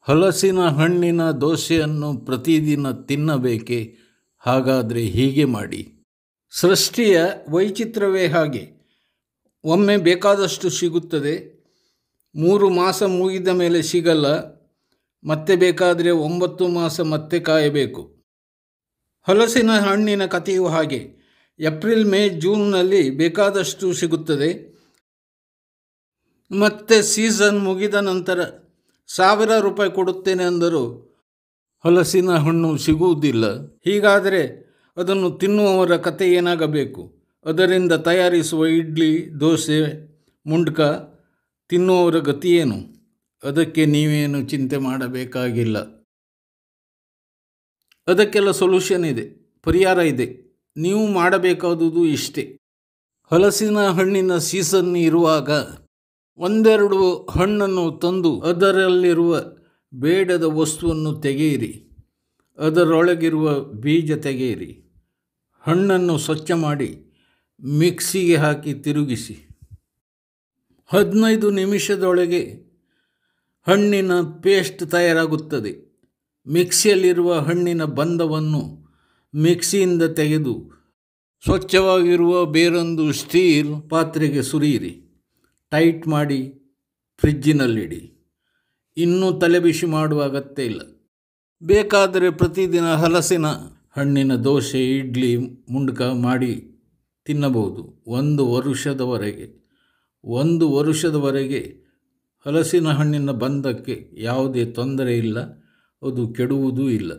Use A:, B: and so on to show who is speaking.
A: ಹಲಸಿನ ಹಣ್ಣಿನ ದೋಸೆಯನ್ನು ಪ್ರತಿದಿನ ತಿನ್ನಬೇಕೆ? ಹಾಗಾದರೆ ಹೀಗೆ ಮಾಡಿ. ಸೃಷ್ಟಿಯ ವೈಚಿತ್ರ್ಯವೇ ಹಾಗೆ. ಒಮ್ಮೆ ಬೇಕಾದಷ್ಟು ಸಿಗುತ್ತದೆ, 3 ಮಾಸ ಮುಗಿದ ಮೇಲೆ ಸಿಗಲ್ಲ, ಮತ್ತೆ ಬೇಕಾದರೆ 9 ಮಾಸ ಮತ್ತೆ ಕಾಯಬೇಕು. ಹಲಸಿನ ಹಣ್ಣಿನ ಕಥೆಯೂ ಹಾಗೆ. ಏಪ್ರಿಲ್, ಮೇ, ಜೂನ್ನಲ್ಲಿ ಬೇಕಾದಷ್ಟು ಸಿಗುತ್ತದೆ, ಮತ್ತೆ ಸೀಸನ್ ಮುಗಿದ ನಂತರ 1000 ರೂಪಾಯಿ ಕೊಡುತ್ತೇನೆ ಅಂದರೂ ಹಲಸಿನ ಹಣ್ಣು ಸಿಗುವುದಿಲ್ಲ. ಹೀಗಾದರೆ ಅದನ್ನು ತಿನ್ನುವವರ ಕತೆ ಏನಾಗಬೇಕು? ಅದರಿಂದ ತಯಾರಿಸುವ ಇಡ್ಲಿ, ದೋಸೆ, ಮುಂಡ್ಕ ತಿನ್ನುವವರ ಗತಿಯೇನು? ಅದಕ್ಕೆ ನೀವೇನು ಚಿಂತೆ ಮಾಡಬೇಕಾಗಿಲ್ಲ. ಅದಕ್ಕೆಲ್ಲ ಸೊಲ್ಯೂಷನ್ ಇದೆ, ಪರಿಹಾರ ಇದೆ. ನೀವು ಮಾಡಬೇಕಾದುದು ಇಷ್ಟೇ. ಹಲಸಿನ ಹಣ್ಣಿನ ಸೀಸನ್ ಇರುವಾಗ 1-2 ಹಣ್ಣನ್ನು ತಂದು ಅದರಲ್ಲಿರುವ ಬೇಡದ ವಸ್ತುವನ್ನು ತೆಗೆಯಿರಿ. ಅದರೊಳಗಿರುವ ಬೀಜ ತೆಗೆಯಿರಿ. ಹಣ್ಣನ್ನು ಸ್ವಚ್ಛ ಮಾಡಿ ಮಿಕ್ಸಿಗೆ ಹಾಕಿ ತಿರುಗಿಸಿ. 15 ನಿಮಿಷದೊಳಗೆ ಹಣ್ಣಿನ ಪೇಸ್ಟ್ ತಯಾರಾಗುತ್ತದೆ. ಮಿಕ್ಸಿಯಲ್ಲಿರುವ ಹಣ್ಣಿನ ಬಂಧವನ್ನು ಮಿಕ್ಸಿಯಿಂದ ತೆಗೆದು ಸ್ವಚ್ಛವಾಗಿರುವ ಬೇರೊಂದು ಸ್ಟೀಲ್ ಪಾತ್ರೆಗೆ ಸುರಿಯಿರಿ. ಟೈಟ್ ಮಾಡಿ ಫ್ರಿಜ್ಜಿನಲ್ಲಿಡಿ. ಇನ್ನೂ ತಲೆಬಿಸಿ ಮಾಡುವ ಅಗತ್ಯ ಇಲ್ಲ. ಬೇಕಾದರೆ ಪ್ರತಿದಿನ ಹಲಸಿನ ಹಣ್ಣಿನ ದೋಸೆ, ಇಡ್ಲಿ, ಮುಂಡ್ಕ ಮಾಡಿ ತಿನ್ನಬಹುದು. 1 ವರ್ಷದವರೆಗೆ. 1 ವರ್ಷದವರೆಗೆ ಹಲಸಿನ ಹಣ್ಣಿನ ಬಂಧಕ್ಕೆ ಯಾವುದೇ ತೊಂದರೆ ಇಲ್ಲ, ಅದು ಕೆಡುವುದೂ ಇಲ್ಲ.